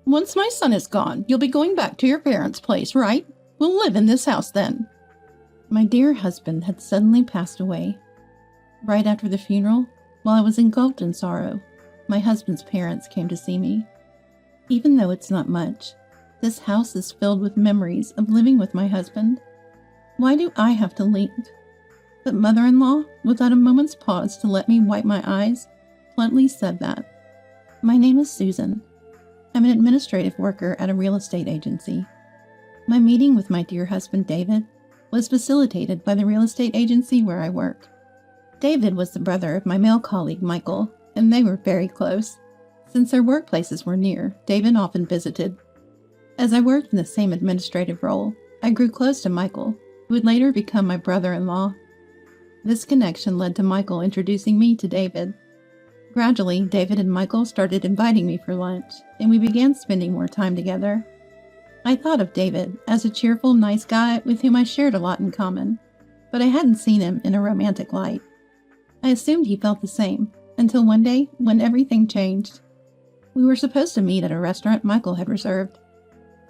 Once my son is gone, you'll be going back to your parents' place, right? We'll live in this house then. My dear husband had suddenly passed away. Right after the funeral, while I was engulfed in sorrow, my husband's parents came to see me. Even though it's not much, this house is filled with memories of living with my husband. Why do I have to leave? But mother-in-law, without a moment's pause to let me wipe my eyes, bluntly said that. My name is Susan. I'm an administrative worker at a real estate agency. My meeting with my dear husband David was facilitated by the real estate agency where I work. David was the brother of my male colleague Michael, and they were very close. Since their workplaces were near, David often visited. As I worked in the same administrative role, I grew close to Michael, who would later become my brother-in-law. This connection led to Michael introducing me to David. Gradually, David and Michael started inviting me for lunch, and we began spending more time together. I thought of David as a cheerful, nice guy with whom I shared a lot in common, but I hadn't seen him in a romantic light. I assumed he felt the same, until one day when everything changed. We were supposed to meet at a restaurant Michael had reserved,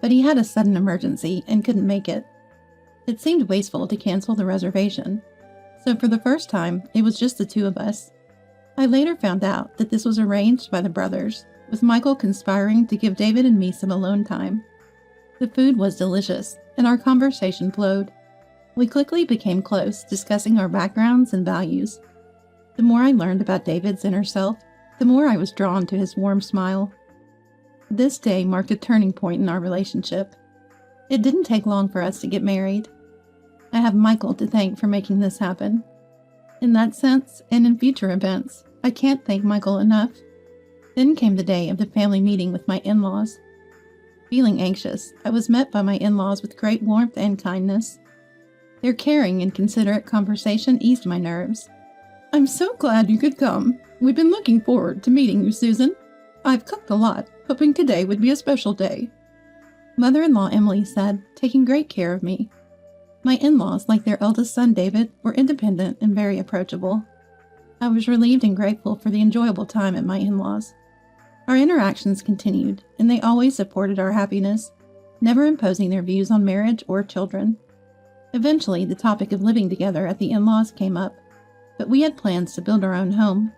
but he had a sudden emergency and couldn't make it. It seemed wasteful to cancel the reservation, so for the first time, it was just the two of us. I later found out that this was arranged by the brothers, with Michael conspiring to give David and me some alone time. The food was delicious, and our conversation flowed. We quickly became close, discussing our backgrounds and values. The more I learned about David's inner self, the more I was drawn to his warm smile. This day marked a turning point in our relationship. It didn't take long for us to get married. I have Michael to thank for making this happen. In that sense, and in future events, I can't thank Michael enough. Then came the day of the family meeting with my in-laws. Feeling anxious, I was met by my in-laws with great warmth and kindness. Their caring and considerate conversation eased my nerves. I'm so glad you could come. We've been looking forward to meeting you, Susan. I've cooked a lot, hoping today would be a special day. Mother-in-law Emily said, taking great care of me. My in-laws, like their eldest son David, were independent and very approachable. I was relieved and grateful for the enjoyable time at my in-laws. Our interactions continued, and they always supported our happiness, never imposing their views on marriage or children. Eventually, the topic of living together at the in-laws came up, but we had plans to build our own home.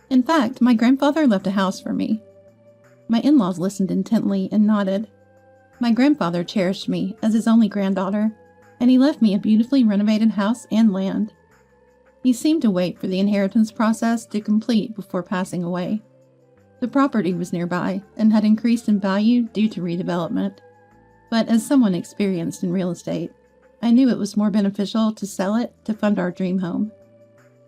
In fact, my grandfather left a house for me. My in-laws listened intently and nodded. My grandfather cherished me as his only granddaughter, and he left me a beautifully renovated house and land. He seemed to wait for the inheritance process to complete before passing away. The property was nearby and had increased in value due to redevelopment, but as someone experienced in real estate, I knew it was more beneficial to sell it to fund our dream home.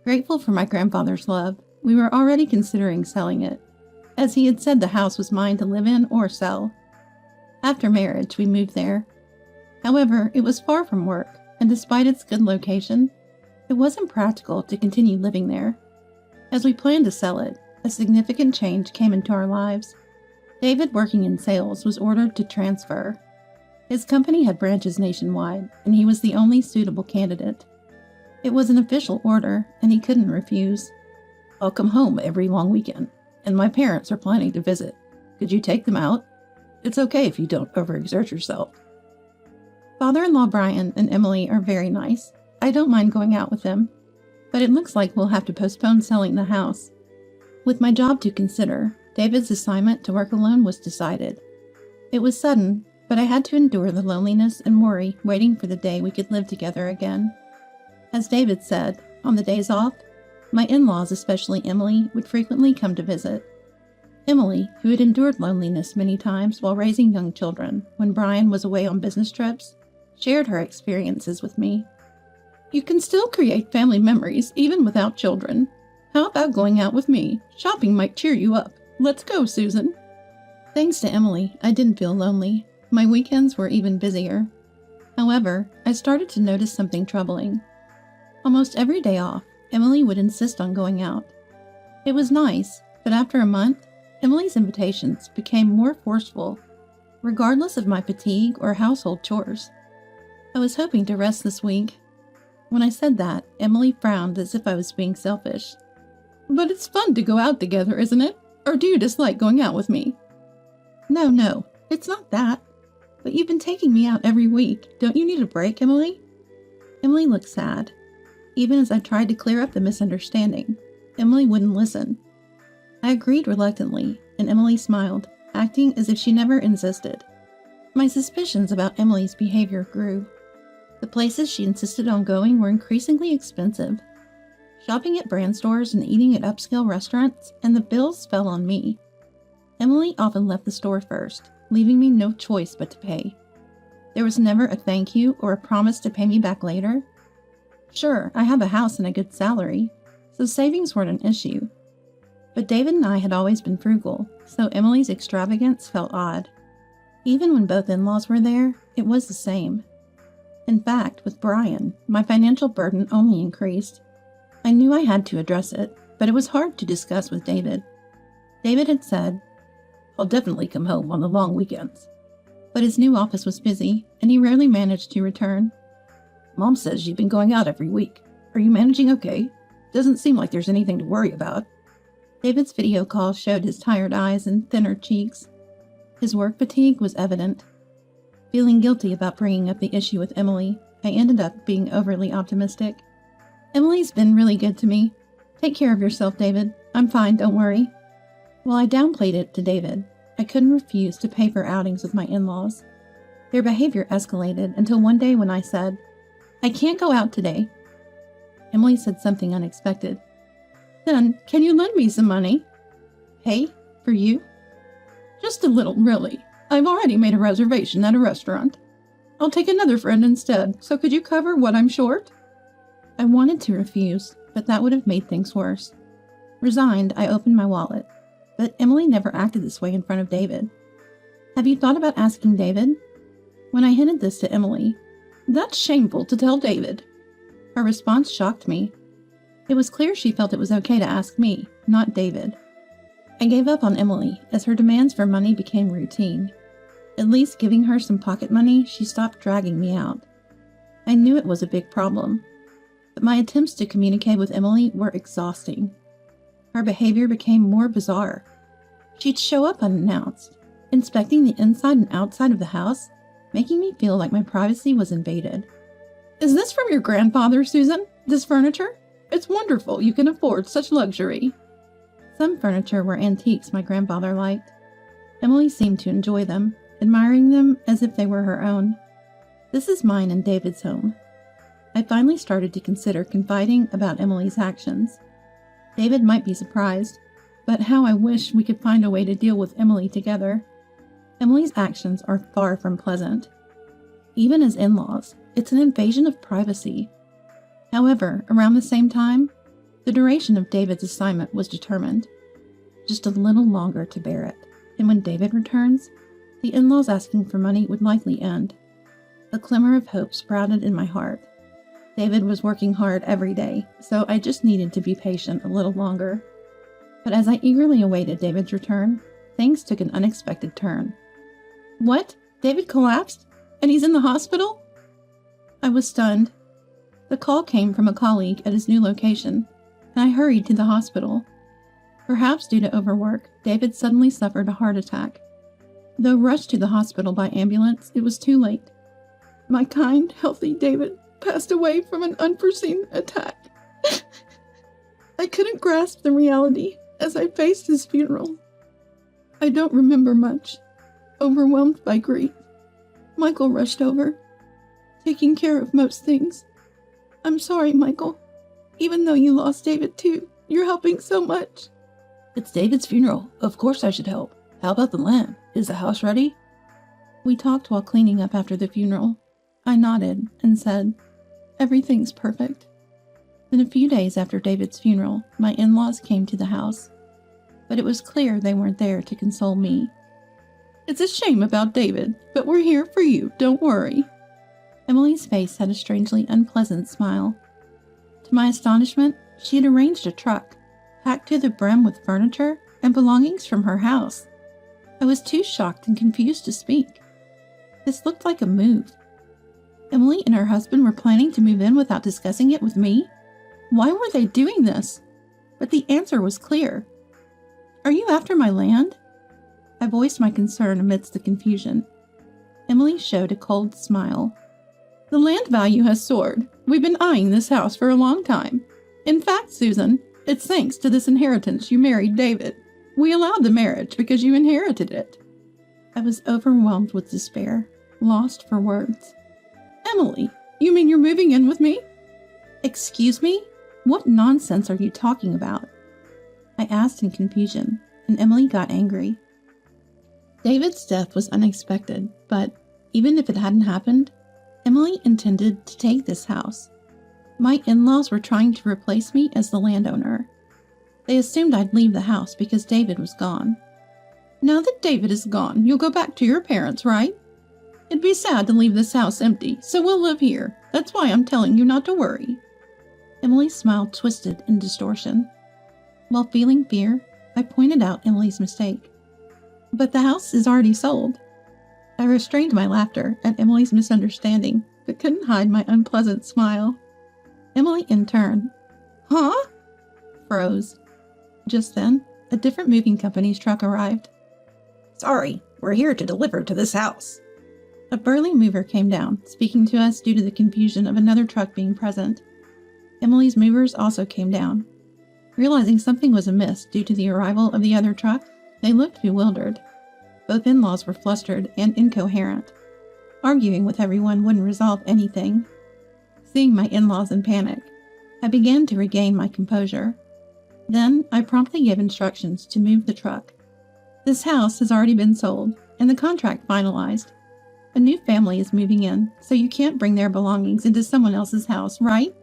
Grateful for my grandfather's love, we were already considering selling it, as he had said the house was mine to live in or sell. After marriage, we moved there. However, it was far from work, and despite its good location, it wasn't practical to continue living there. As we planned to sell it, a significant change came into our lives. David, working in sales, was ordered to transfer. His company had branches nationwide, and he was the only suitable candidate. It was an official order, and he couldn't refuse. I'll come home every long weekend, and my parents are planning to visit. Could you take them out? It's okay if you don't overexert yourself. Father-in-law Brian and Emily are very nice. I don't mind going out with them, but it looks like we'll have to postpone selling the house. With my job to consider, David's assignment to work alone was decided. It was sudden, but I had to endure the loneliness and worry waiting for the day we could live together again. As David said, on the days off, my in-laws, especially Emily, would frequently come to visit. Emily, who had endured loneliness many times while raising young children when Brian was away on business trips, shared her experiences with me. You can still create family memories even without children. How about going out with me? Shopping might cheer you up. Let's go, Susan. Thanks to Emily, I didn't feel lonely. My weekends were even busier. However, I started to notice something troubling. Almost every day off, Emily would insist on going out. It was nice, but after a month, Emily's invitations became more forceful, regardless of my fatigue or household chores. I was hoping to rest this week. When I said that, Emily frowned as if I was being selfish. But it's fun to go out together, isn't it? Or do you dislike going out with me? No, it's not that. But you've been taking me out every week. Don't you need a break, Emily? Emily looked sad. Even as I tried to clear up the misunderstanding, Emily wouldn't listen. I agreed reluctantly, and Emily smiled, acting as if she never insisted. My suspicions about Emily's behavior grew. The places she insisted on going were increasingly expensive. Shopping at brand stores and eating at upscale restaurants, and the bills fell on me. Emily often left the store first, leaving me no choice but to pay. There was never a thank you or a promise to pay me back later. Sure, I have a house and a good salary, so savings weren't an issue. But David and I had always been frugal, so Emily's extravagance felt odd. Even when both in-laws were there, it was the same. In fact, with Brian, my financial burden only increased. I knew I had to address it, but it was hard to discuss with David. David had said, "I'll definitely come home on the long weekends." But his new office was busy, and he rarely managed to return. "Mom says you've been going out every week. Are you managing okay? Doesn't seem like there's anything to worry about." David's video call showed his tired eyes and thinner cheeks. His work fatigue was evident. Feeling guilty about bringing up the issue with Emily, I ended up being overly optimistic. "Emily's been really good to me. Take care of yourself, David. I'm fine, don't worry." While I downplayed it to David, I couldn't refuse to pay for outings with my in-laws. Their behavior escalated until one day when I said, "I can't go out today." Emily said something unexpected. "Then, can you lend me some money?" "Pay? For you?" "Just a little, really. I've already made a reservation at a restaurant. I'll take another friend instead, so could you cover what I'm short?" I wanted to refuse, but that would have made things worse. Resigned, I opened my wallet. But Emily never acted this way in front of David. "Have you thought about asking David?" When I hinted this to Emily, "That's shameful to tell David." Her response shocked me. It was clear she felt it was okay to ask me, not David. I gave up on Emily as her demands for money became routine. At least giving her some pocket money, she stopped dragging me out. I knew it was a big problem, but my attempts to communicate with Emily were exhausting. Her behavior became more bizarre. She'd show up unannounced, inspecting the inside and outside of the house, making me feel like my privacy was invaded. "Is this from your grandfather, Susan? This furniture? It's wonderful you can afford such luxury." Some furniture were antiques my grandfather liked. Emily seemed to enjoy them, admiring them as if they were her own. This is mine and David's home. I finally started to consider confiding about Emily's actions. David might be surprised, but how I wish we could find a way to deal with Emily together. Emily's actions are far from pleasant. Even as in-laws, it's an invasion of privacy. However, around the same time, the duration of David's assignment was determined. Just a little longer to bear it, and when David returns, the in-laws asking for money would likely end. A glimmer of hope sprouted in my heart. David was working hard every day, so I just needed to be patient a little longer. But as I eagerly awaited David's return, things took an unexpected turn. "What? David collapsed? And he's in the hospital?" I was stunned. The call came from a colleague at his new location, and I hurried to the hospital. Perhaps due to overwork, David suddenly suffered a heart attack. Though rushed to the hospital by ambulance, it was too late. My kind, healthy David passed away from an unforeseen attack. I couldn't grasp the reality as I faced his funeral. I don't remember much, overwhelmed by grief. Michael rushed over, taking care of most things. "I'm sorry, Michael. Even though you lost David too, you're helping so much." "It's David's funeral. Of course I should help. How about the lamb? Is the house ready?" We talked while cleaning up after the funeral. I nodded and said, "Everything's perfect." Then a few days after David's funeral, my in-laws came to the house. But it was clear they weren't there to console me. "It's a shame about David, but we're here for you, don't worry." Emily's face had a strangely unpleasant smile. To my astonishment, she had arranged a truck, packed to the brim with furniture and belongings from her house. I was too shocked and confused to speak. This looked like a move. Emily and her husband were planning to move in without discussing it with me? Why were they doing this? But the answer was clear. "Are you after my land?" I voiced my concern amidst the confusion. Emily showed a cold smile. The land value has soared. We've been eyeing this house for a long time. In fact, Susan, it's thanks to this inheritance you married David. We allowed the marriage because you inherited it. I was overwhelmed with despair, lost for words. Emily, you mean you're moving in with me? Excuse me? What nonsense are you talking about? I asked in confusion, and Emily got angry. David's death was unexpected, but even if it hadn't happened, Emily intended to take this house. My in-laws were trying to replace me as the landowner. They assumed I'd leave the house because David was gone. Now that David is gone, you'll go back to your parents, right? It'd be sad to leave this house empty, so we'll live here. That's why I'm telling you not to worry. Emily's smile twisted in distortion. While feeling fear, I pointed out Emily's mistake. But the house is already sold. I restrained my laughter at Emily's misunderstanding, but couldn't hide my unpleasant smile. Emily, in turn, huh? Froze. Just then, a different moving company's truck arrived. Sorry, we're here to deliver to this house. A burly mover came down, speaking to us due to the confusion of another truck being present. Emily's movers also came down. Realizing something was amiss due to the arrival of the other truck, they looked bewildered. Both in-laws were flustered and incoherent. Arguing with everyone wouldn't resolve anything. Seeing my in-laws in panic, I began to regain my composure. Then, I promptly gave instructions to move the truck. This house has already been sold, and the contract finalized. A new family is moving in, so you can't bring their belongings into someone else's house, right?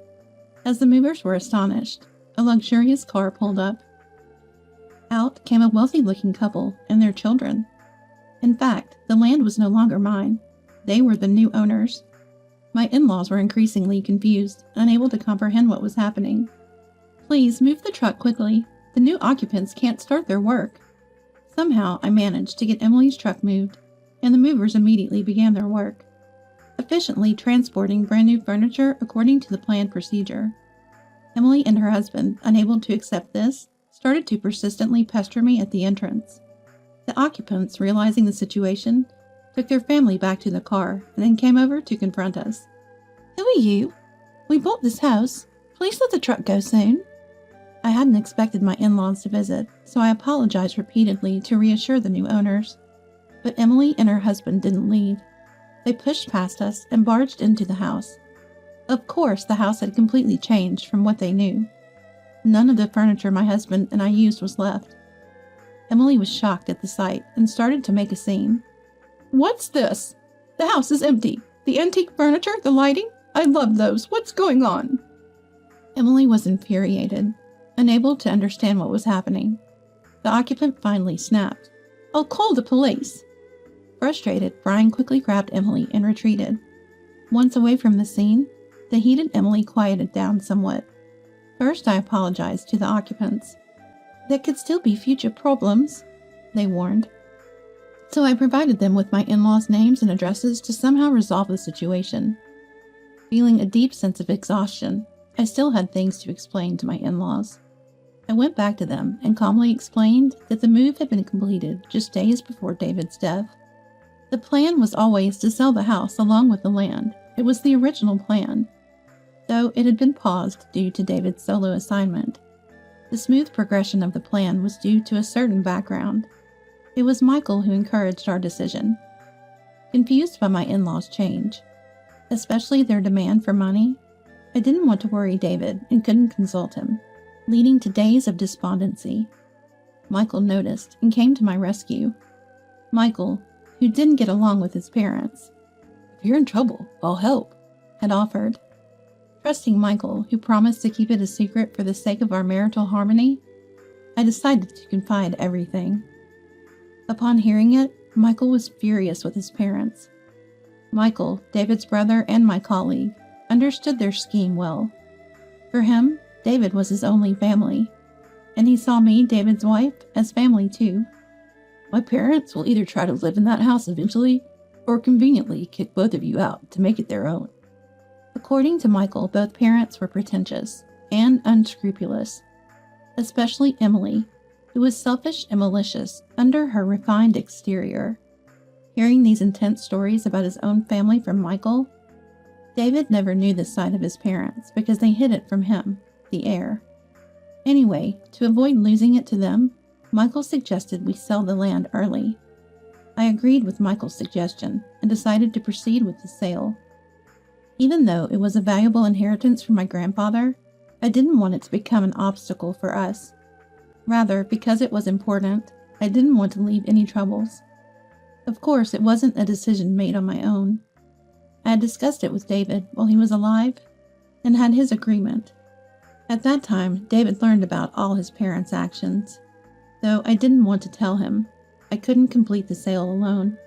As the movers were astonished, a luxurious car pulled up. Out came a wealthy-looking couple and their children. In fact, the land was no longer mine. They were the new owners. My in-laws were increasingly confused, unable to comprehend what was happening. Please move the truck quickly. The new occupants can't start their work. Somehow, I managed to get Emily's truck moved, and the movers immediately began their work, efficiently transporting brand new furniture according to the planned procedure. Emily and her husband, unable to accept this, started to persistently pester me at the entrance. The occupants, realizing the situation, took their family back to the car and then came over to confront us. Who are you? We bought this house. Please let the truck go soon. I hadn't expected my in-laws to visit, so I apologized repeatedly to reassure the new owners. But Emily and her husband didn't leave. They pushed past us and barged into the house. Of course, the house had completely changed from what they knew. None of the furniture my husband and I used was left. Emily was shocked at the sight and started to make a scene. What's this? The house is empty. The antique furniture, the lighting? I love those. What's going on? Emily was infuriated, unable to understand what was happening. The occupant finally snapped. I'll call the police. Frustrated, Brian quickly grabbed Emily and retreated. Once away from the scene, the heated Emily quieted down somewhat. First, I apologized to the occupants. There could still be future problems, they warned. So I provided them with my in-laws' names and addresses to somehow resolve the situation. Feeling a deep sense of exhaustion, I still had things to explain to my in-laws. I went back to them and calmly explained that the move had been completed just days before David's death. The plan was always to sell the house along with the land. It was the original plan, though it had been paused due to David's solo assignment. The smooth progression of the plan was due to a certain background. It was Michael who encouraged our decision. Confused by my in-laws' change, especially their demand for money, I didn't want to worry David and couldn't consult him, leading to days of despondency. Michael noticed and came to my rescue. Michael, who didn't get along with his parents, if you're in trouble, I'll help, had offered. Trusting Michael, who promised to keep it a secret for the sake of our marital harmony, I decided to confide everything. Upon hearing it, Michael was furious with his parents. Michael, David's brother and my colleague, understood their scheme well. For him, David was his only family, and he saw me, David's wife, as family too. My parents will either try to live in that house eventually, or conveniently kick both of you out to make it their own. According to Michael, both parents were pretentious and unscrupulous, especially Emily, who was selfish and malicious under her refined exterior. Hearing these intense stories about his own family from Michael, David never knew this side of his parents because they hid it from him, the heir. Anyway, to avoid losing it to them, Michael suggested we sell the land early. I agreed with Michael's suggestion and decided to proceed with the sale. Even though it was a valuable inheritance from my grandfather, I didn't want it to become an obstacle for us. Rather, because it was important, I didn't want to leave any troubles. Of course, it wasn't a decision made on my own. I had discussed it with David while he was alive and had his agreement. At that time, David learned about all his parents' actions. Though I didn't want to tell him, I couldn't complete the sale alone.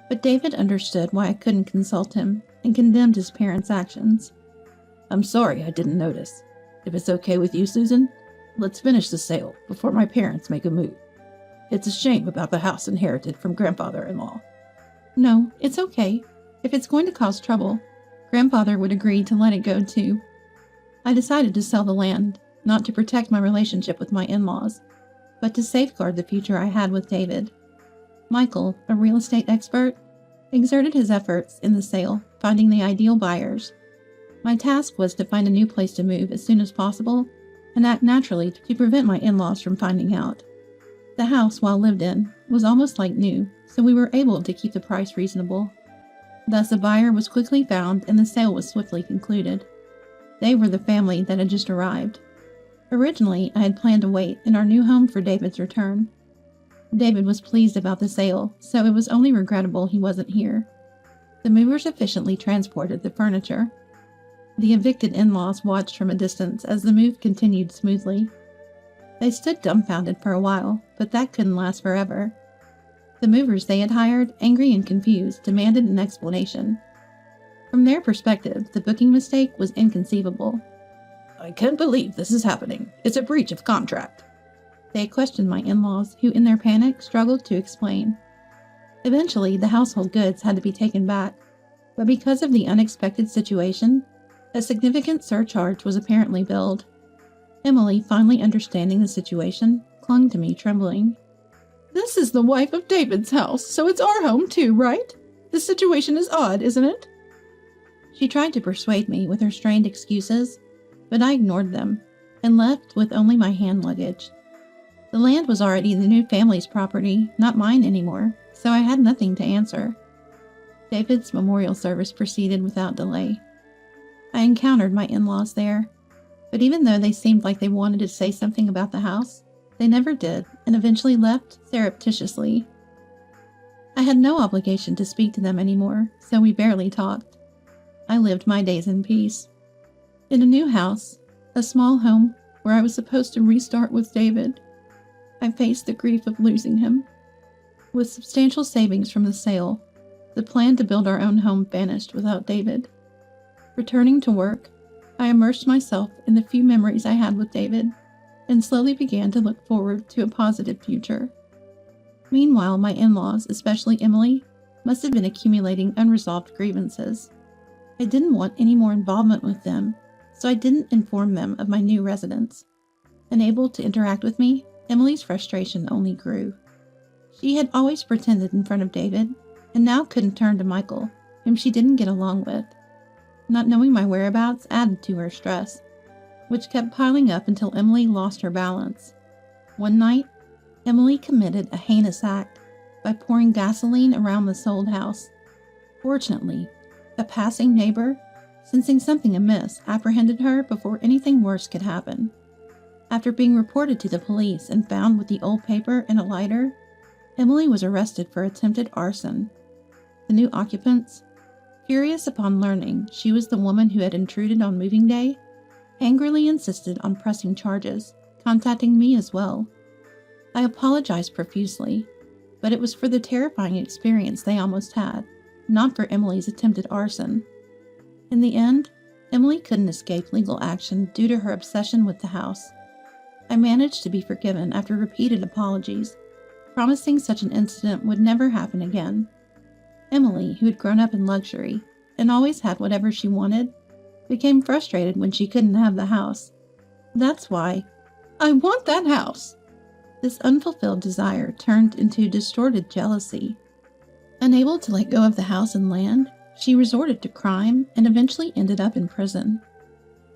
But David understood why I couldn't consult him and condemned his parents' actions. I'm sorry I didn't notice. If it's okay with you, Susan, let's finish the sale before my parents make a move. It's a shame about the house inherited from grandfather-in-law. No, it's okay. If it's going to cause trouble, Grandfather would agree to let it go too. I decided to sell the land, not to protect my relationship with my in-laws, but to safeguard the future I had with David. Michael, a real estate expert, exerted his efforts in the sale, finding the ideal buyers. My task was to find a new place to move as soon as possible and act naturally to prevent my in-laws from finding out. The house, while lived in, was almost like new, so we were able to keep the price reasonable. Thus, a buyer was quickly found and the sale was swiftly concluded. They were the family that had just arrived. Originally, I had planned to wait in our new home for David's return. David was pleased about the sale, so it was only regrettable he wasn't here. The movers efficiently transported the furniture. The evicted in-laws watched from a distance as the move continued smoothly. They stood dumbfounded for a while, but that couldn't last forever. The movers they had hired, angry and confused, demanded an explanation. From their perspective, the booking mistake was inconceivable. I can't believe this is happening. It's a breach of contract. They questioned my in-laws, who in their panic struggled to explain. Eventually, the household goods had to be taken back, but because of the unexpected situation, a significant surcharge was apparently billed. Emily, finally understanding the situation, clung to me, trembling. This is the wife of David's house, so it's our home too, right? The situation is odd, isn't it? She tried to persuade me with her strained excuses, but I ignored them and left with only my hand luggage. The land was already the new family's property, not mine anymore, so I had nothing to answer. David's memorial service proceeded without delay. I encountered my in-laws there, but even though they seemed like they wanted to say something about the house, they never did and eventually left surreptitiously. I had no obligation to speak to them anymore, so we barely talked. I lived my days in peace. In a new house, a small home where I was supposed to restart with David, I faced the grief of losing him. With substantial savings from the sale, the plan to build our own home vanished without David. Returning to work, I immersed myself in the few memories I had with David and slowly began to look forward to a positive future. Meanwhile, my in-laws, especially Emily, must have been accumulating unresolved grievances. I didn't want any more involvement with them, so I didn't inform them of my new residence. Unable to interact with me, Emily's frustration only grew. She had always pretended in front of David, and now couldn't turn to Michael, whom she didn't get along with. Not knowing my whereabouts added to her stress, which kept piling up until Emily lost her balance. One night, Emily committed a heinous act by pouring gasoline around the sold house. Fortunately, a passing neighbor, sensing something amiss, apprehended her before anything worse could happen. After being reported to the police and found with the old paper and a lighter, Emily was arrested for attempted arson. The new occupants, furious upon learning she was the woman who had intruded on moving day, angrily insisted on pressing charges, contacting me as well. I apologized profusely, but it was for the terrifying experience they almost had, not for Emily's attempted arson. In the end, Emily couldn't escape legal action due to her obsession with the house. I managed to be forgiven after repeated apologies, promising such an incident would never happen again. Emily, who had grown up in luxury and always had whatever she wanted, became frustrated when she couldn't have the house. That's why, I want that house! This unfulfilled desire turned into distorted jealousy. Unable to let go of the house and land, she resorted to crime and eventually ended up in prison.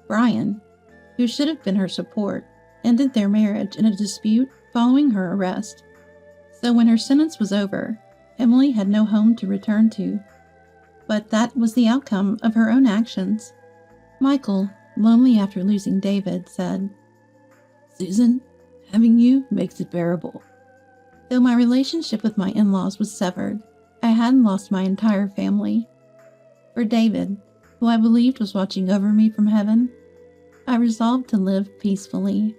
Brian, who should have been her support, ended their marriage in a dispute following her arrest. So when her sentence was over, Emily had no home to return to. But that was the outcome of her own actions. Michael, lonely after losing David, said, "Susan, having you makes it bearable." Though my relationship with my in-laws was severed, I hadn't lost my entire family. For David, who I believed was watching over me from heaven, I resolved to live peacefully.